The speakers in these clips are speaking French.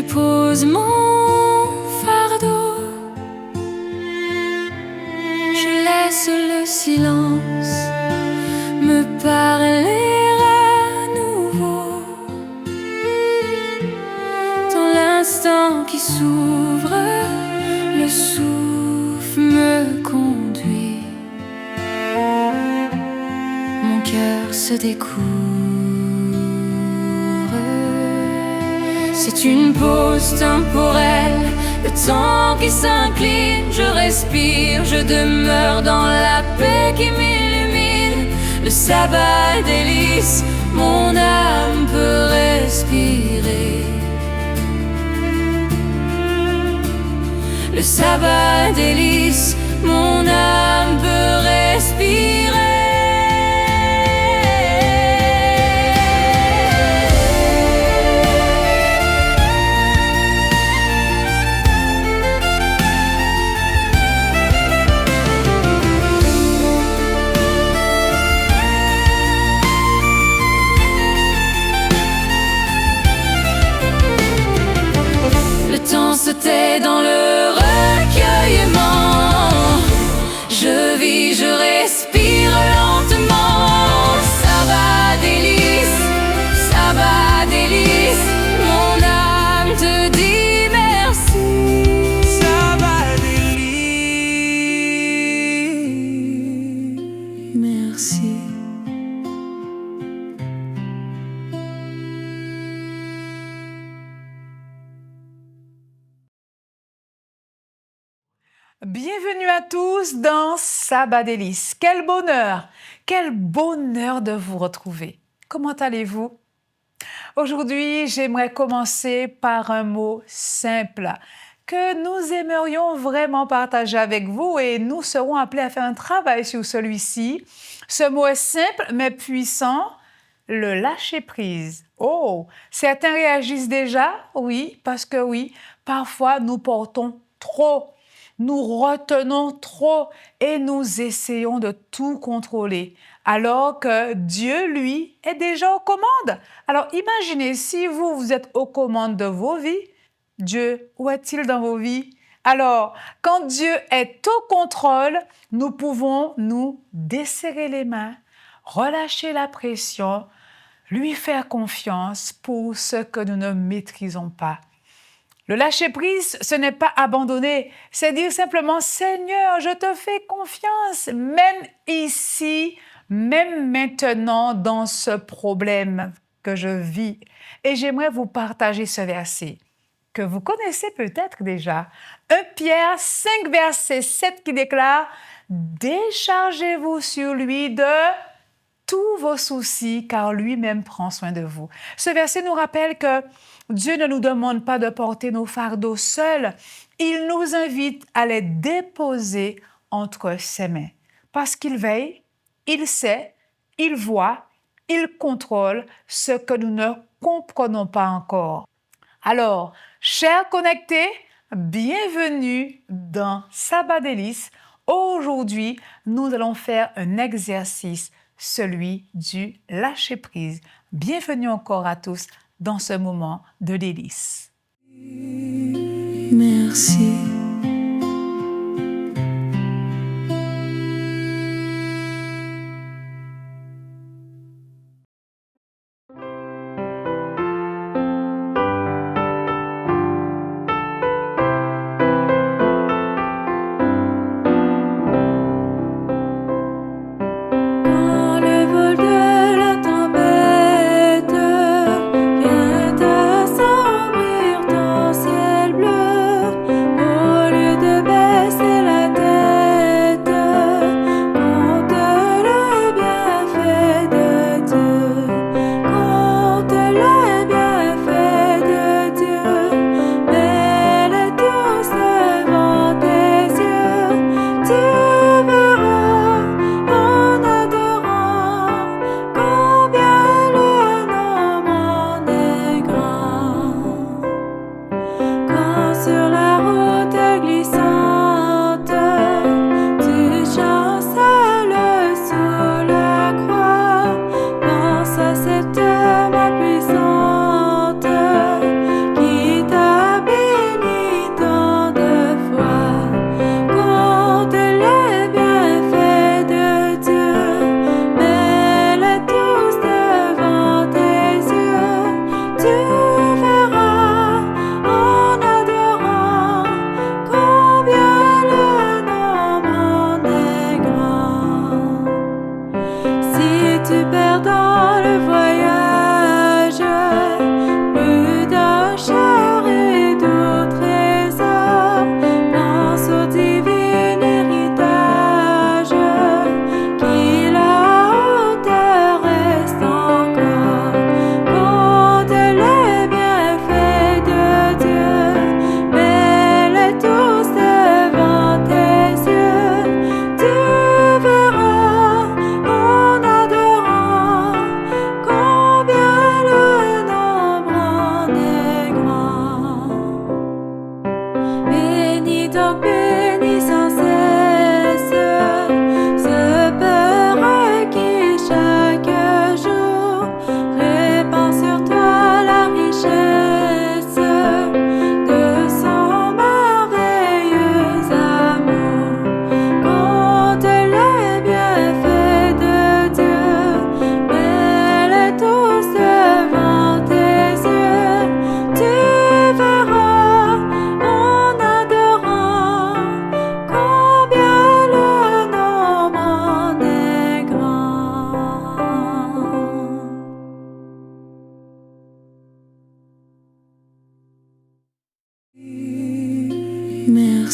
dépose mon fardeau, je laisse le silence me parler à nouveau. Dans l'instant qui s'ouvre, le souffle me conduit, mon cœur se découvre. C'est une pause temporelle, le temps qui s'incline. Je respire, je demeure dans la paix qui m'illumine. Le sabbat délice, mon âme peut respirer. Le sabbat délice, mon âme peut respirer. C'était dans le recueillement. Je vis, je respire lentement. Sabbat délice, mon âme te dit merci. Sabbat délice, merci. Bienvenue à tous dans Sabbat délice. Quel bonheur de vous retrouver. Comment allez-vous? Aujourd'hui, j'aimerais commencer par un mot simple que nous aimerions vraiment partager avec vous et nous serons appelés à faire un travail sur celui-ci. Ce mot est simple mais puissant, le lâcher-prise. Oh, certains réagissent déjà? Oui, parce que oui, parfois nous portons trop. Nous retenons trop et nous essayons de tout contrôler, alors que Dieu, lui, est déjà aux commandes. Alors imaginez si vous êtes aux commandes de vos vies, Dieu, où est-il dans vos vies? Alors, quand Dieu est au contrôle, nous pouvons nous desserrer les mains, relâcher la pression, lui faire confiance pour ce que nous ne maîtrisons pas. Le lâcher-prise, ce n'est pas abandonner, c'est dire simplement « Seigneur, je te fais confiance, même ici, même maintenant dans ce problème que je vis. » Et j'aimerais vous partager ce verset que vous connaissez peut-être déjà. 1 Pierre 5, verset 7 qui déclare « Déchargez-vous sur lui de tous vos soucis, car lui-même prend soin de vous. » Ce verset nous rappelle que Dieu ne nous demande pas de porter nos fardeaux seuls. Il nous invite à les déposer entre ses mains. Parce qu'il veille, il sait, il voit, il contrôle ce que nous ne comprenons pas encore. Alors, chers connectés, bienvenue dans Sabbat délice. Aujourd'hui, nous allons faire un exercice, celui du lâcher-prise. Bienvenue encore à tous dans ce moment de délice. Merci. Oh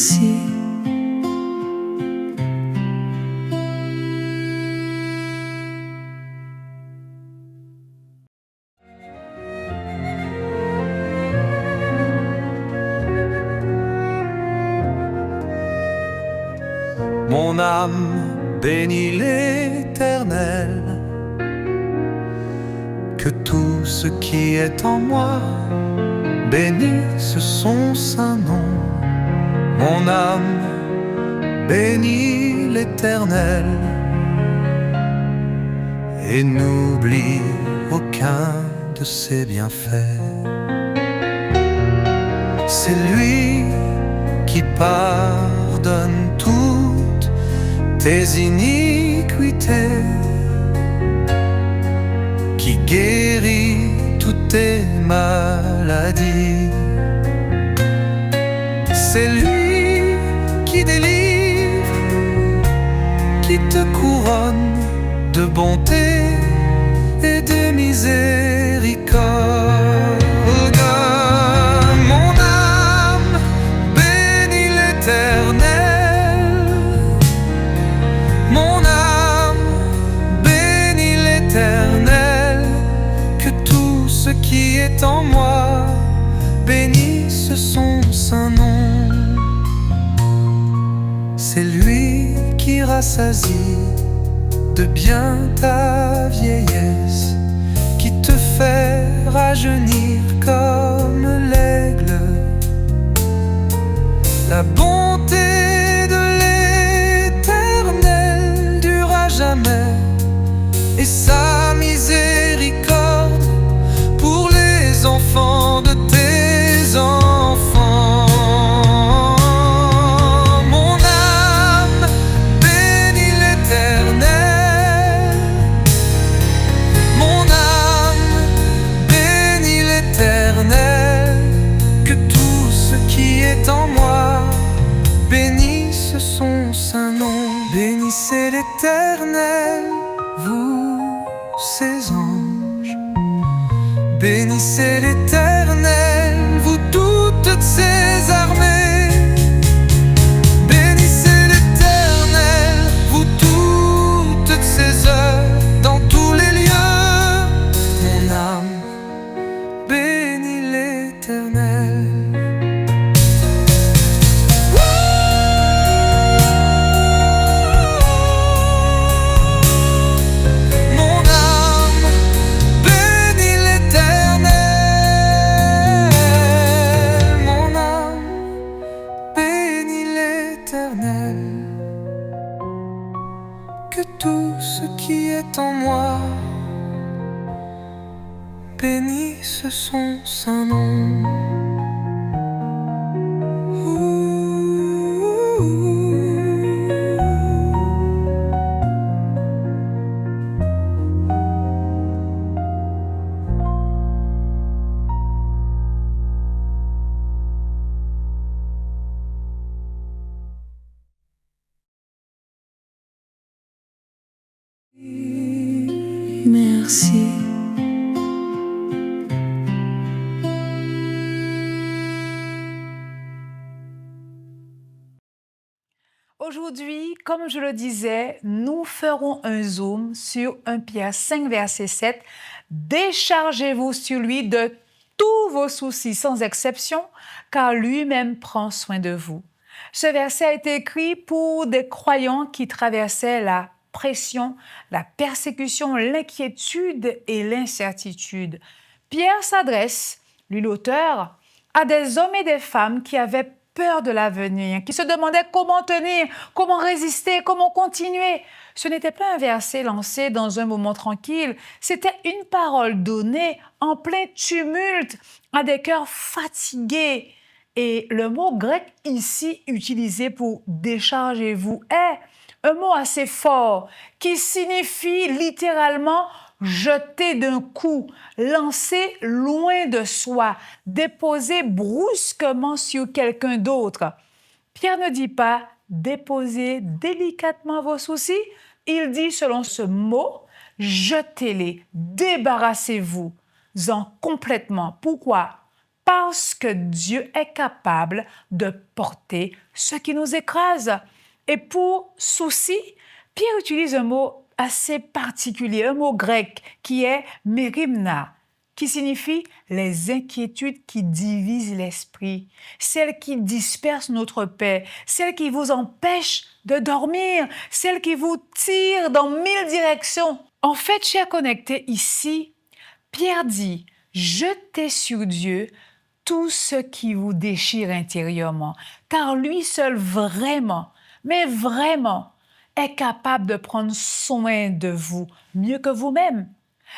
merci. Mon âme bénit l'Éternel, que tout ce qui est en moi bénisse son saint nom. Mon âme bénit l'Éternel et n'oublie aucun de ses bienfaits. C'est lui qui pardonne toutes tes iniquités, qui guérit toutes tes maladies. C'est lui qui délivre, qui te couronne de bonté et de miséricorde. Mon âme bénit l'Éternel. Mon âme bénit l'Éternel. Que tout ce qui est en moi bénisse son saint nom. C'est lui qui rassasie de bien ta vieillesse, qui te fait rajeunir comme l'aigle. La bonté de l'Éternel dure à jamais, et sa miséricorde pour les enfants de tes enfants. Mon âme bénit l'Éternel. Mon âme bénit l'Éternel. Que tout ce qui est en moi bénisse son saint nom. Bénissez l'Éternel, vous ses anges. Bénissez l'Éternel, vous toutes ses armées. Bénissez l'Éternel, vous toutes ses œuvres dans tous les lieux. Mon âme bénit l'Éternel. Mon âme bénit l'Éternel. Mon âme bénit l'Éternel. Que tout ce qui est en moi bénisse son saint nom. Merci. Aujourd'hui, comme je le disais, nous ferons un zoom sur 1 Pierre 5, verset 7. Déchargez-vous sur lui de tous vos soucis, sans exception, car lui-même prend soin de vous. Ce verset a été écrit pour des croyants qui traversaient la pression, la persécution, l'inquiétude et l'incertitude. Pierre s'adresse, lui l'auteur, à des hommes et des femmes qui avaient peur de l'avenir, qui se demandaient comment tenir, comment résister, comment continuer. Ce n'était pas un verset lancé dans un moment tranquille, c'était une parole donnée en plein tumulte à des cœurs fatigués. Et le mot grec ici utilisé pour « déchargez-vous » est un mot assez fort qui signifie littéralement jeter d'un coup, lancer loin de soi, déposer brusquement sur quelqu'un d'autre. Pierre ne dit pas déposez délicatement vos soucis, il dit selon ce mot, jetez-les, débarrassez-vous-en complètement. Pourquoi? parce que Dieu est capable de porter ce qui nous écrase. Et pour souci, Pierre utilise un mot assez particulier, un mot grec qui est mérimna, qui signifie les inquiétudes qui divisent l'esprit, celles qui dispersent notre paix, celles qui vous empêchent de dormir, celles qui vous tirent dans 1000 directions. En fait, chers connectés, ici, Pierre dit « Jetez sur Dieu tout ce qui vous déchire intérieurement, car lui seul vraiment, mais vraiment, est capable de prendre soin de vous mieux que vous-même. »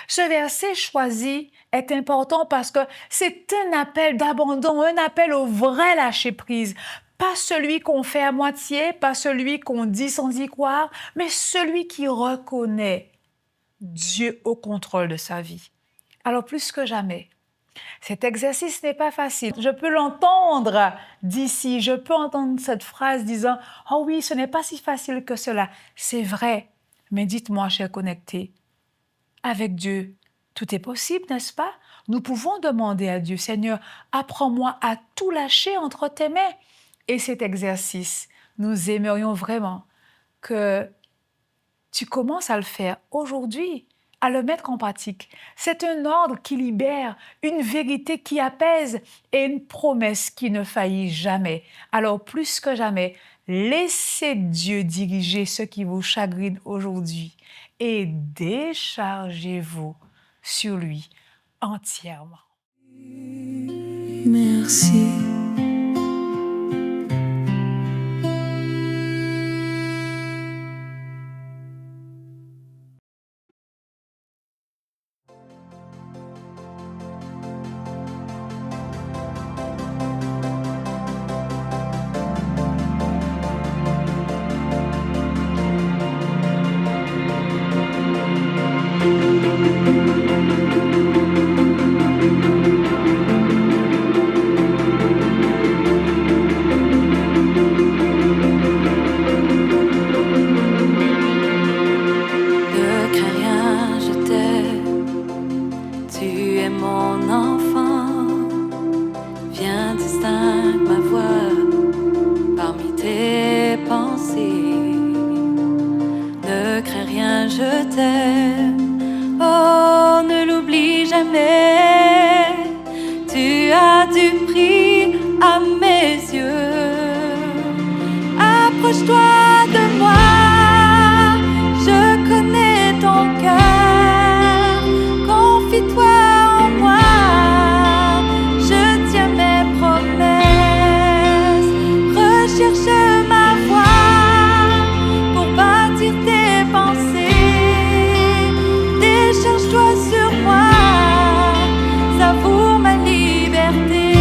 Ce verset choisi est important parce que c'est un appel d'abandon, un appel au vrai lâcher-prise. Pas celui qu'on fait à moitié, pas celui qu'on dit sans y croire, mais celui qui reconnaît Dieu au contrôle de sa vie. Alors plus que jamais, cet exercice n'est pas facile. Je peux l'entendre d'ici, je peux entendre cette phrase disant « Oh oui, ce n'est pas si facile que cela. » C'est vrai, mais dites-moi, chers connectés, avec Dieu, tout est possible, n'est-ce pas? Nous pouvons demander à Dieu, Seigneur, apprends-moi à tout lâcher entre tes mains. Et cet exercice, nous aimerions vraiment que tu commences à le faire aujourd'hui, à le mettre en pratique. C'est un ordre qui libère, une vérité qui apaise et une promesse qui ne faillit jamais. Alors plus que jamais, laissez Dieu diriger ce qui vous chagrine aujourd'hui et déchargez-vous sur lui entièrement. Merci. Je t'aime, oh ne l'oublie jamais, tu as du prix à mes yeux. Approche-toi de moi, je connais ton cœur, confie-toi en moi, je tiens mes promesses, recherche ma voie pour bâtir tes pensées. Décharge-toi sur moi, savoure ma liberté.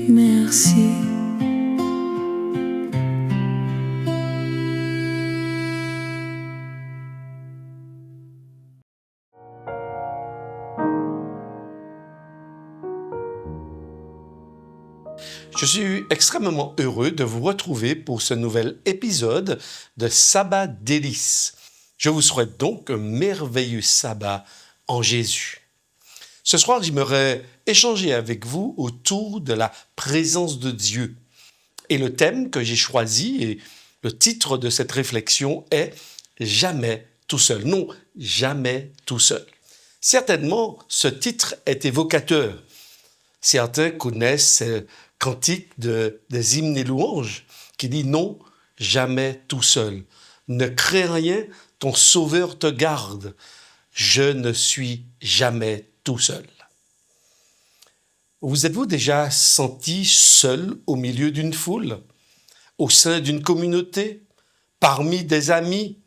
merci. Je suis extrêmement heureux de vous retrouver pour ce nouvel épisode de Sabbat délices. Je vous souhaite donc un merveilleux sabbat en Jésus. Ce soir, j'aimerais échanger avec vous autour de la présence de Dieu. Et le thème que j'ai choisi et le titre de cette réflexion est « Jamais tout seul ». Non, jamais tout seul. Certainement, ce titre est évocateur. Certains connaissent ce cantique des hymnes et louanges qui dit « Non, jamais tout seul. Ne crains rien, ton Sauveur te garde. Je ne suis jamais tout seul. » Vous êtes-vous déjà senti seul au milieu d'une foule, au sein d'une communauté, parmi des amis,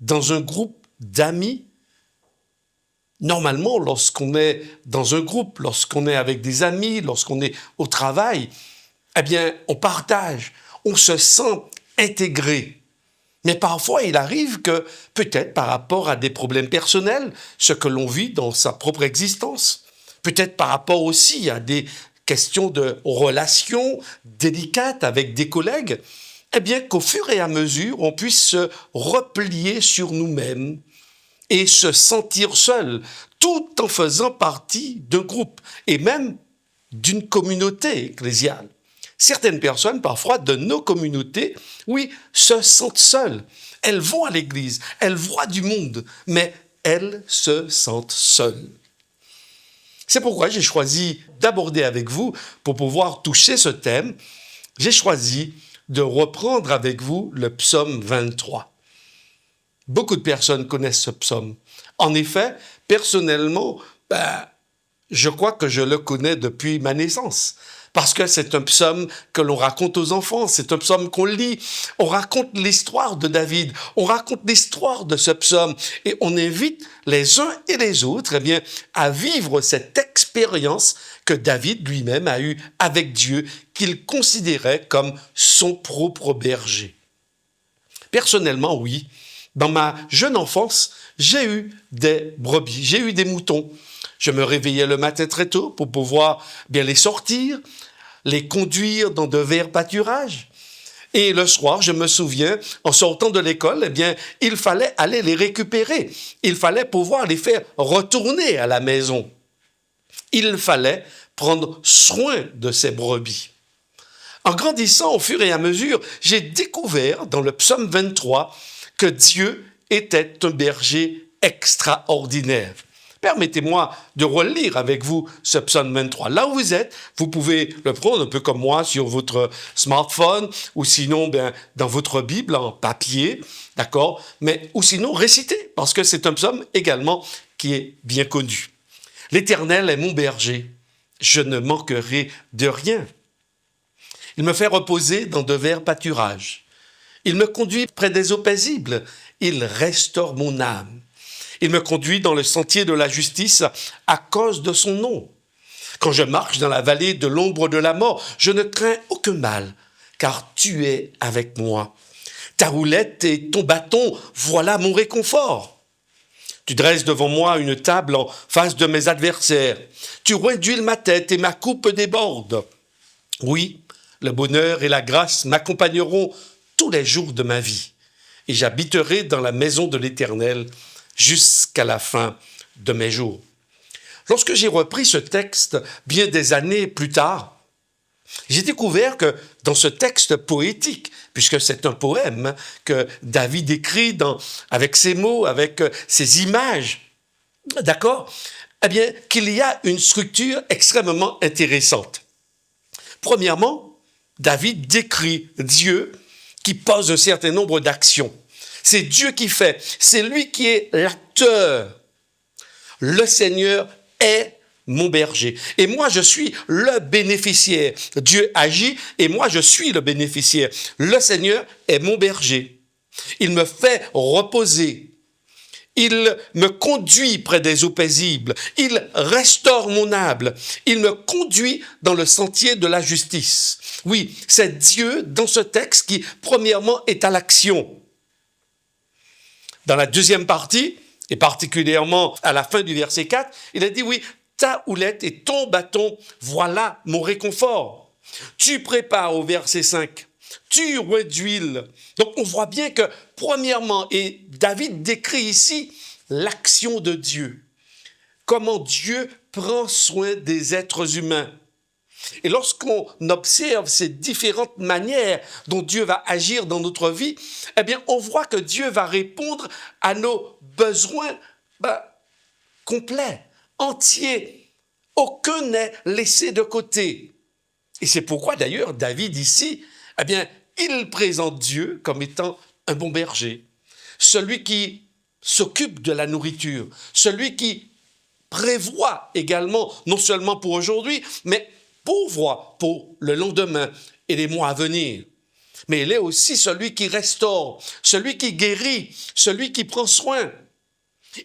dans un groupe d'amis? Normalement, lorsqu'on est dans un groupe, lorsqu'on est avec des amis, lorsqu'on est au travail, eh bien, on partage, on se sent intégré. Mais parfois, il arrive que, peut-être par rapport à des problèmes personnels, ce que l'on vit dans sa propre existence, peut-être par rapport aussi à des questions de relations délicates avec des collègues, eh bien, qu'au fur et à mesure, on puisse se replier sur nous-mêmes et se sentir seul, tout en faisant partie d'un groupe et même d'une communauté ecclésiale. Certaines personnes, parfois, de nos communautés, oui, se sentent seules. Elles vont à l'église, elles voient du monde, mais elles se sentent seules. C'est pourquoi j'ai choisi d'aborder avec vous, pour pouvoir toucher ce thème, j'ai choisi de reprendre avec vous le psaume 23. Beaucoup de personnes connaissent ce psaume. En effet, personnellement, je crois que je le connais depuis ma naissance. Parce que c'est un psaume que l'on raconte aux enfants, c'est un psaume qu'on lit. On raconte l'histoire de David, on raconte l'histoire de ce psaume et on invite les uns et les autres eh bien, à vivre cette expérience que David lui-même a eue avec Dieu, qu'il considérait comme son propre berger. Personnellement, oui, dans ma jeune enfance, j'ai eu des brebis, j'ai eu des moutons. Je me réveillais le matin très tôt pour pouvoir bien les sortir, les conduire dans de verts pâturages. Et le soir, je me souviens, en sortant de l'école, eh bien, il fallait aller les récupérer. Il fallait pouvoir les faire retourner à la maison. Il fallait prendre soin de ces brebis. En grandissant au fur et à mesure, j'ai découvert dans le psaume 23 que Dieu était un berger extraordinaire. Permettez-moi de relire avec vous ce psaume 23. Là où vous êtes, vous pouvez le prendre un peu comme moi sur votre smartphone ou sinon dans votre Bible en papier, d'accord? Ou sinon réciter, parce que c'est un psaume également qui est bien connu. « L'Éternel est mon berger, je ne manquerai de rien. Il me fait reposer dans de verts pâturages. Il me conduit près des eaux paisibles, il restaure mon âme. Il me conduit dans le sentier de la justice à cause de son nom. Quand je marche dans la vallée de l'ombre de la mort, je ne crains aucun mal, car tu es avec moi. Ta houlette et ton bâton, voilà mon réconfort. Tu dresses devant moi une table en face de mes adversaires. Tu réduis ma tête et ma coupe déborde. Oui, le bonheur et la grâce m'accompagneront tous les jours de ma vie, et j'habiterai dans la maison de l'Éternel jusqu'à la fin de mes jours. Lorsque j'ai repris ce texte bien des années plus tard, j'ai découvert que dans ce texte poétique, puisque c'est un poème que David écrit avec ses mots, avec ses images, d'accord? Eh bien, qu'il y a une structure extrêmement intéressante. Premièrement, David décrit Dieu qui pose un certain nombre d'actions. C'est Dieu qui fait, c'est lui qui est l'acteur. Le Seigneur est mon berger. Et moi, je suis le bénéficiaire. Dieu agit et moi, je suis le bénéficiaire. Le Seigneur est mon berger. Il me fait reposer. Il me conduit près des eaux paisibles. Il restaure mon âme. Il me conduit dans le sentier de la justice. Oui, c'est Dieu dans ce texte qui, premièrement, est à l'action. Dans la deuxième partie, et particulièrement à la fin du verset 4, il a dit, oui, ta houlette et ton bâton, voilà mon réconfort. Tu prépares au verset 5, tu oins d'huile. Donc on voit bien que, premièrement, et David décrit ici l'action de Dieu. Comment Dieu prend soin des êtres humains. Et lorsqu'on observe ces différentes manières dont Dieu va agir dans notre vie, eh bien, on voit que Dieu va répondre à nos besoins complets, entiers. Aucun n'est laissé de côté. Et c'est pourquoi, d'ailleurs, David, ici, eh bien, il présente Dieu comme étant un bon berger, celui qui s'occupe de la nourriture, celui qui prévoit également, non seulement pour aujourd'hui, mais pourvoit pour le lendemain et les mois à venir. Mais il est aussi celui qui restaure, celui qui guérit, celui qui prend soin.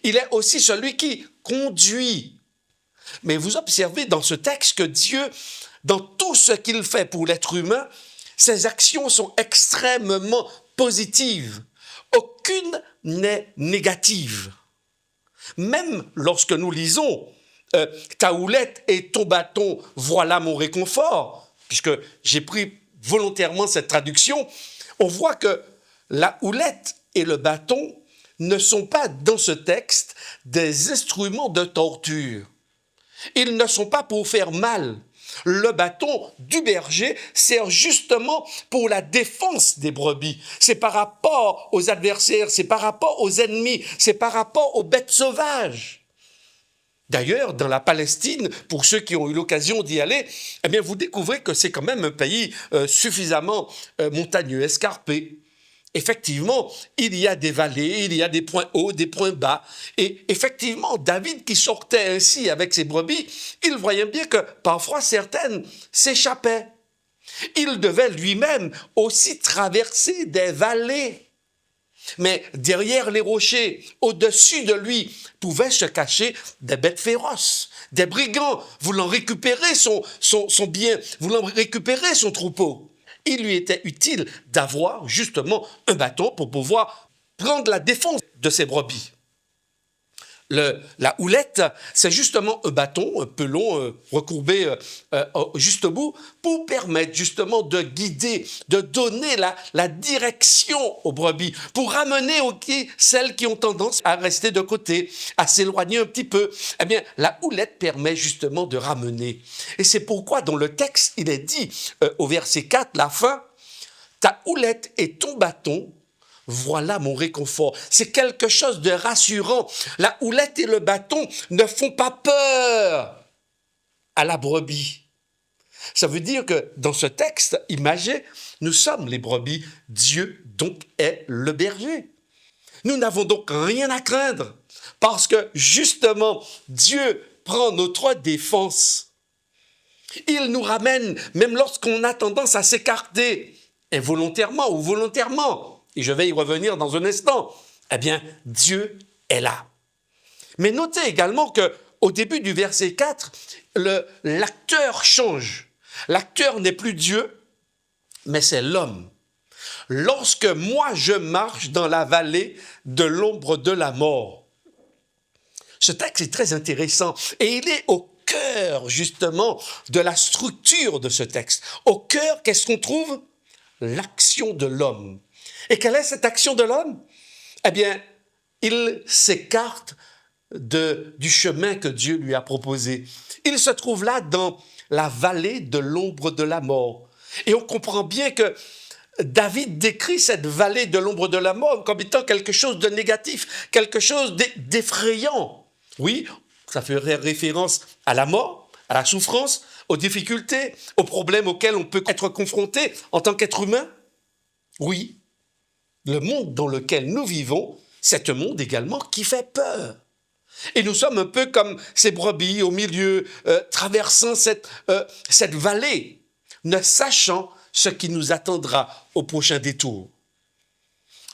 Il est aussi celui qui conduit. Mais vous observez dans ce texte que Dieu, dans tout ce qu'il fait pour l'être humain, ses actions sont extrêmement positives. Aucune n'est négative. Même lorsque nous lisons ta houlette et ton bâton, voilà mon réconfort, puisque j'ai pris volontairement cette traduction, on voit que la houlette et le bâton ne sont pas dans ce texte des instruments de torture. Ils ne sont pas pour faire mal. Le bâton du berger sert justement pour la défense des brebis. C'est par rapport aux adversaires, c'est par rapport aux ennemis, c'est par rapport aux bêtes sauvages. D'ailleurs, dans la Palestine, pour ceux qui ont eu l'occasion d'y aller, eh bien, vous découvrez que c'est quand même un pays suffisamment montagneux, escarpé. Effectivement, il y a des vallées, il y a des points hauts, des points bas. Et effectivement, David qui sortait ainsi avec ses brebis, il voyait bien que parfois certaines s'échappaient. Il devait lui-même aussi traverser des vallées. Mais derrière les rochers, au-dessus de lui, pouvaient se cacher des bêtes féroces, des brigands voulant récupérer son bien, voulant récupérer son troupeau. Il lui était utile d'avoir justement un bâton pour pouvoir prendre la défense de ses brebis. La houlette, c'est justement un bâton un peu long, recourbé juste au bout, pour permettre justement de guider, de donner la direction aux brebis, pour ramener aussi celles qui ont tendance à rester de côté, à s'éloigner un petit peu. Eh bien, la houlette permet justement de ramener. Et c'est pourquoi dans le texte, il est dit au verset 4, la fin, « Ta houlette et ton bâton, voilà mon réconfort. » C'est quelque chose de rassurant. La houlette et le bâton ne font pas peur à la brebis. Ça veut dire que dans ce texte imagé, nous sommes les brebis. Dieu donc est le berger. Nous n'avons donc rien à craindre parce que justement Dieu prend notre défense. Il nous ramène même lorsqu'on a tendance à s'écarter, involontairement ou volontairement. Et je vais y revenir dans un instant. Eh bien, Dieu est là. Mais notez également qu'au début du verset 4, l'acteur change. L'acteur n'est plus Dieu, mais c'est l'homme. Lorsque moi je marche dans la vallée de l'ombre de la mort. Ce texte est très intéressant et il est au cœur justement de la structure de ce texte. Au cœur, qu'est-ce qu'on trouve? L'action de l'homme. Et quelle est cette action de l'homme? Eh bien, il s'écarte du chemin que Dieu lui a proposé. Il se trouve là dans la vallée de l'ombre de la mort. Et on comprend bien que David décrit cette vallée de l'ombre de la mort comme étant quelque chose de négatif, quelque chose d'effrayant. Oui, ça ferait référence à la mort, à la souffrance, aux difficultés, aux problèmes auxquels on peut être confronté en tant qu'être humain. Oui. Le monde dans lequel nous vivons, c'est un monde également qui fait peur. Et nous sommes un peu comme ces brebis au milieu, traversant cette vallée, ne sachant ce qui nous attendra au prochain détour.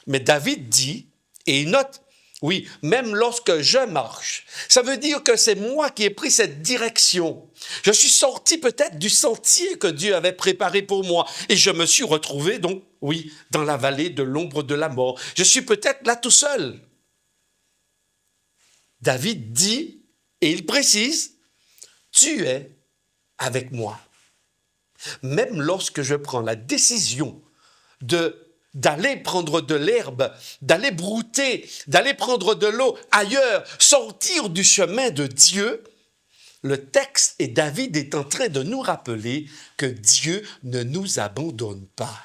Mais David dit, et il note, Oui, même lorsque je marche. Ça veut dire que c'est moi qui ai pris cette direction. Je suis sorti peut-être du sentier que Dieu avait préparé pour moi et je me suis retrouvé donc, oui, dans la vallée de l'ombre de la mort. Je suis peut-être là tout seul. David dit, et il précise, « Tu es avec moi. » Même lorsque je prends la décision d'aller prendre de l'herbe, d'aller brouter, d'aller prendre de l'eau ailleurs, sortir du chemin de Dieu, le texte et David est en train de nous rappeler que Dieu ne nous abandonne pas.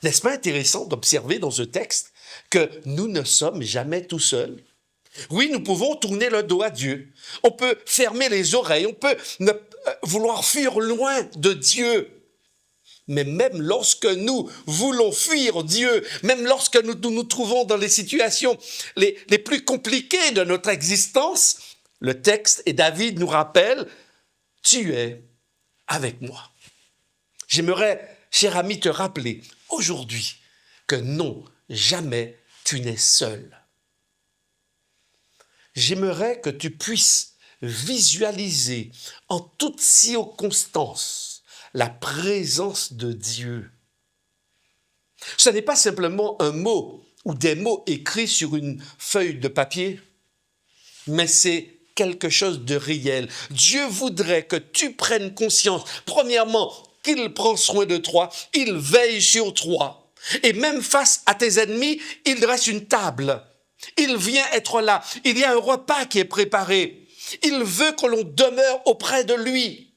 N'est-ce pas intéressant d'observer dans ce texte que nous ne sommes jamais tout seuls? Oui, nous pouvons tourner le dos à Dieu. On peut fermer les oreilles, on peut vouloir fuir loin de Dieu. Mais même lorsque nous voulons fuir Dieu, même lorsque nous nous trouvons dans les situations les plus compliquées de notre existence, le texte et David nous rappellent, « Tu es avec moi. » J'aimerais, cher ami, te rappeler aujourd'hui que non, jamais tu n'es seul. J'aimerais que tu puisses visualiser en toute circonstance la présence de Dieu. Ce n'est pas simplement un mot ou des mots écrits sur une feuille de papier, mais c'est quelque chose de réel. Dieu voudrait que tu prennes conscience, premièrement, qu'il prend soin de toi, il veille sur toi. Et même face à tes ennemis, il dresse une table. Il vient être là. Il y a un repas qui est préparé. Il veut que l'on demeure auprès de lui.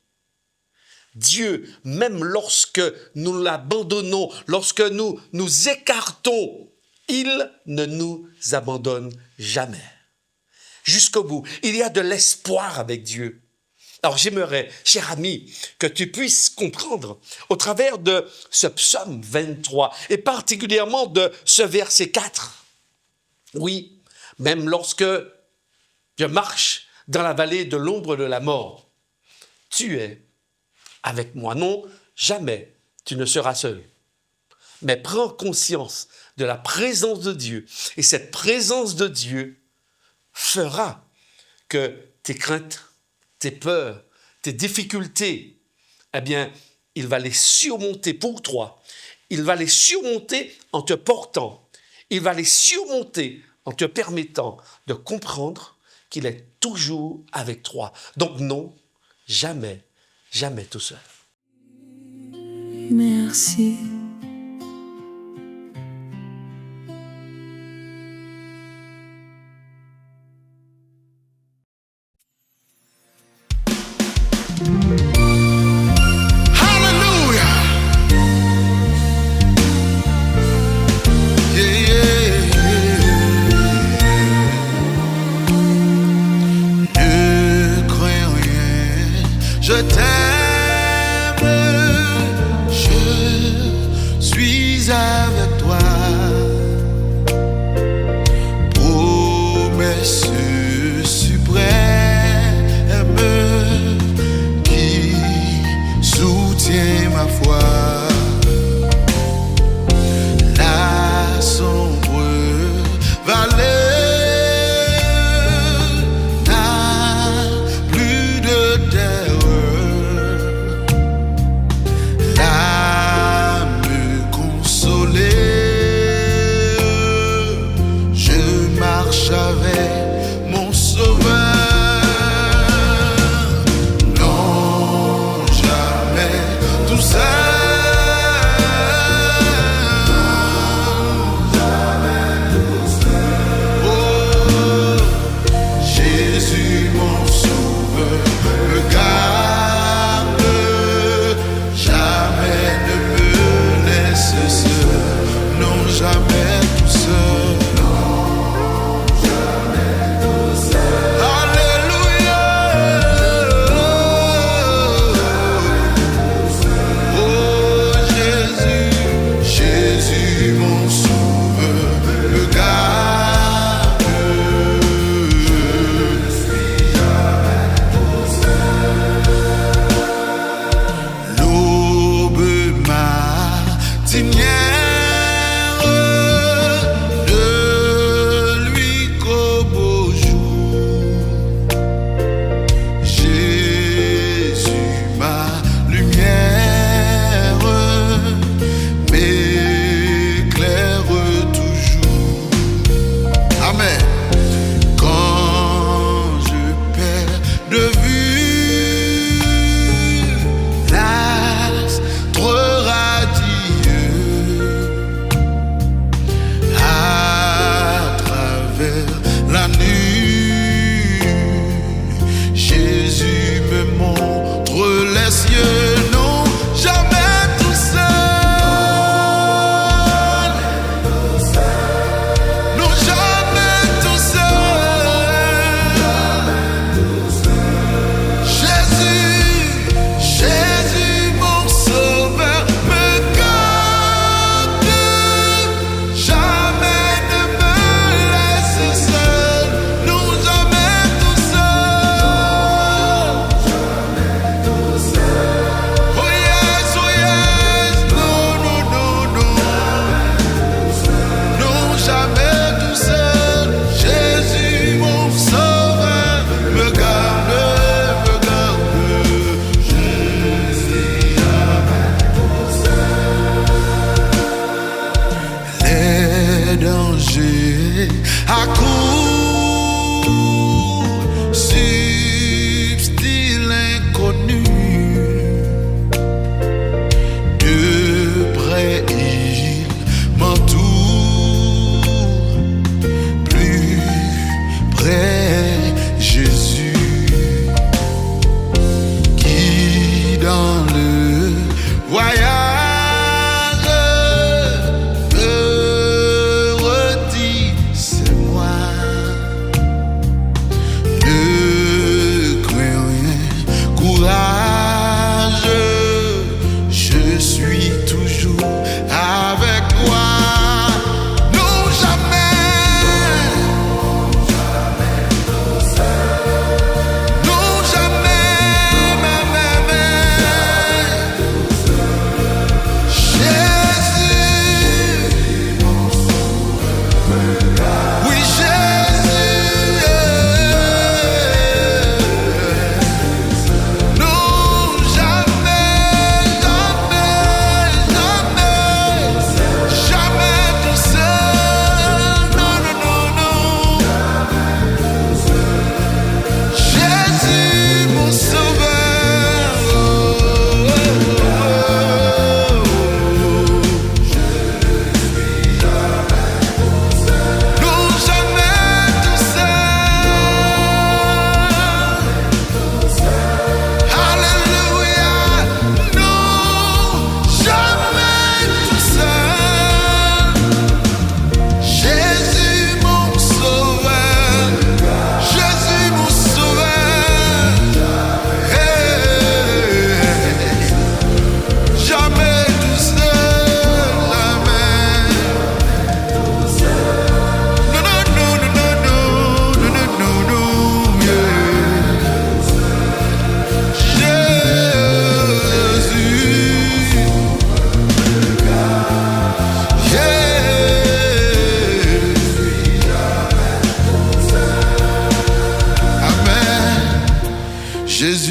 Dieu, même lorsque nous l'abandonnons, lorsque nous nous écartons, il ne nous abandonne jamais. Jusqu'au bout, il y a de l'espoir avec Dieu. Alors j'aimerais, cher ami, que tu puisses comprendre au travers de ce psaume 23 et particulièrement de ce verset 4. Oui, même lorsque je marche dans la vallée de l'ombre de la mort, tu es avec moi. Non, jamais tu ne seras seul. Mais prends conscience de la présence de Dieu. Et cette présence de Dieu fera que tes craintes, tes peurs, tes difficultés, eh bien, il va les surmonter pour toi. Il va les surmonter en te portant. Il va les surmonter en te permettant de comprendre qu'il est toujours avec toi. Donc non, jamais, jamais tout seul. Merci. Je t'aime, je suis avec toi. Promesse suprême qui soutient ma foi. La sombre vallée n'a plus de terreur.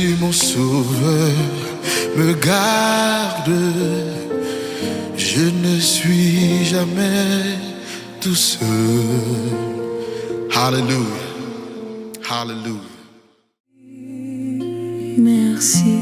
Jésus mon sauveur me garde. Je ne suis jamais tout seul. Hallelujah. Hallelujah. Merci.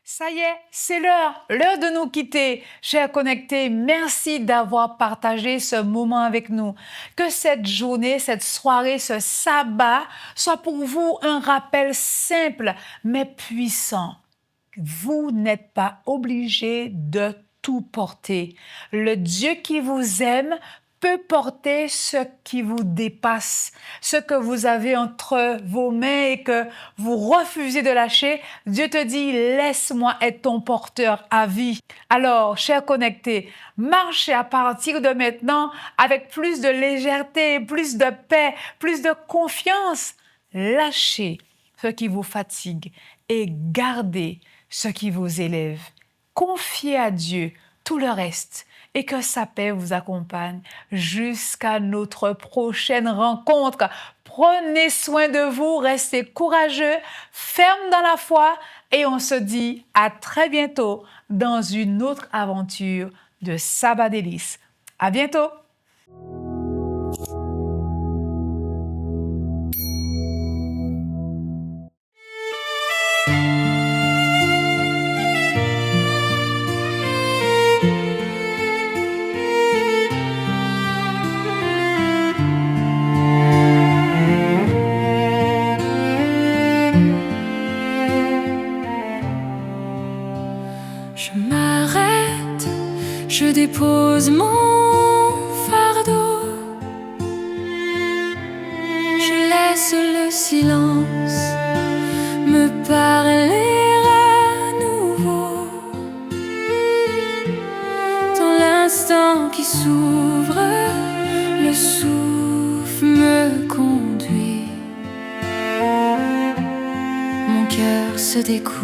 Ça y est, c'est l'heure de nous quitter. Chers connectés, merci d'avoir partagé ce moment avec nous. Que cette journée, cette soirée, ce sabbat soit pour vous un rappel simple mais puissant. Vous n'êtes pas obligé de tout porter. Le Dieu qui vous aime peut porter ce qui vous dépasse, ce que vous avez entre vos mains et que vous refusez de lâcher. Dieu te dit, laisse-moi être ton porteur à vie. Alors, chers connectés, marchez à partir de maintenant avec plus de légèreté, plus de paix, plus de confiance. Lâchez ce qui vous fatigue et gardez ce qui vous élève. Confiez à Dieu tout le reste et que sa paix vous accompagne jusqu'à notre prochaine rencontre. Prenez soin de vous, restez courageux, ferme dans la foi et on se dit à très bientôt dans une autre aventure de Sabbat Délices. À bientôt! Je m'arrête, je dépose mon fardeau. Je laisse le silence me parler à nouveau. Dans l'instant qui s'ouvre, le souffle me conduit. Mon cœur se découvre.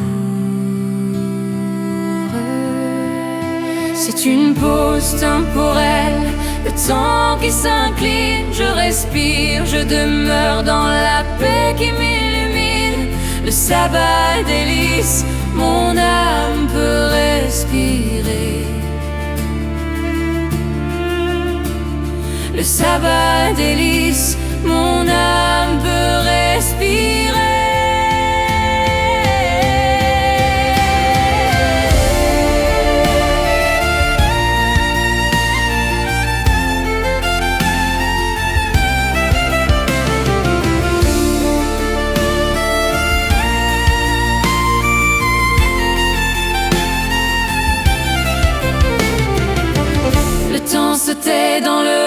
C'est une pause temporelle, le temps qui s'incline, je respire, je demeure dans la paix qui m'illumine. Le sabbat délice, mon âme peut respirer. Le sabbat délice, mon âme peut respirer. Se tait dans le